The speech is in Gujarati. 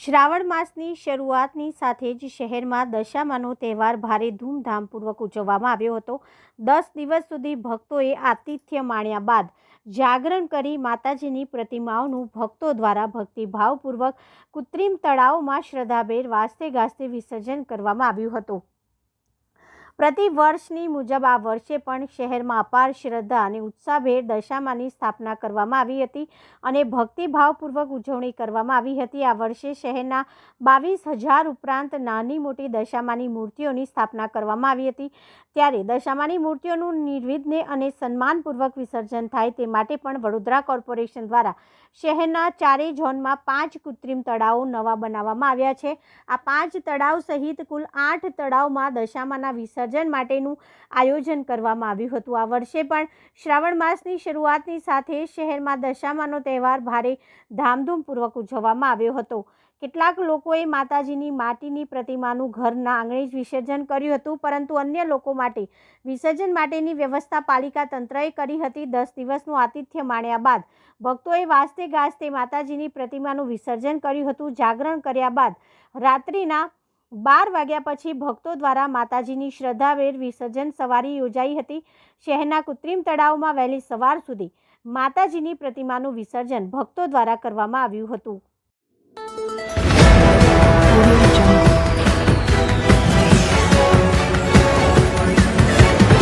શ્રાવણ માસની શરૂઆતની સાથે જ શહેરમાં દશામાનો તહેવાર ભારે ધૂમધામપૂર્વક ઉજવવામાં આવ્યો હતો। 10 દિવસ સુધી ભક્તોએ આતિથ્ય માણ્યા બાદ જાગરણ કરી માતાજીની પ્રતિમાઓનું ભક્તો દ્વારા ભક્તિભાવપૂર્વક કૃત્રિમ તળાવમાં શ્રદ્ધાભેર વાસ્તે ગાસ્તે વિસર્જન કરવામાં આવ્યું હતું। પ્રતિ વર્ષની મુજબ આ વર્ષે પણ શહેરમાં અપાર શ્રદ્ધા અને ઉત્સાહભેર દશામાની સ્થાપના કરવામાં આવી હતી અને ભક્તિભાવપૂર્વક ઉજવણી કરવામાં આવી હતી। આ વર્ષે શહેરના 22,000 ઉપરાંત નાની મોટી દશામાની મૂર્તિઓની સ્થાપના કરવામાં આવી હતી। ત્યારે દશામાની મૂર્તિઓનું નિર્વિઘ્ને અને સન્માનપૂર્વક વિસર્જન થાય તે માટે પણ વડોદરા કોર્પોરેશન દ્વારા શહેરના 4 ઝોનમાં 5 કૃત્રિમ તળાવો નવા બનાવવામાં આવ્યા છે। આ 5 તળાવ સહિત કુલ 8 તળાવમાં દશામાના વિસર્જન માટેનું આયોજન કરવામાં આવ્યું હતું। આ વર્ષે પણ શ્રાવણ માસની શરૂઆતની સાથે શહેરમાં દશામાનો તહેવાર ભારે ધામધૂમપૂર્વક ઉજવવામાં આવ્યો હતો। કેટલાક લોકોએ માતાજીની માટીની પ્રતિમાનું ઘરના આંગણે જ વિસર્જન કર્યું હતું, પરંતુ અન્ય લોકો માટે વિસર્જન માટેની વ્યવસ્થા પાલિકા તંત્રએ કરી હતી। 10 દિવસનું આતિથ્ય માણ્યા બાદ ભક્તોએ વાસ્તે ગાસ્તે માતાજીની પ્રતિમાનું વિસર્જન કર્યું હતું। જાગરણ કર્યા બાદ રાત્રિના 12 વાગ્યા પછી ભક્તો દ્વારા માતાજીની શ્રદ્ધાભેર વિસર્જન સવારી યોજાઈ હતી। શહેરના કૃત્રિમ તળાવમાં વહેલી સવાર સુધી માતાજીની પ્રતિમાનું વિસર્જન ભક્તો દ્વારા કરવામાં આવ્યું હતું।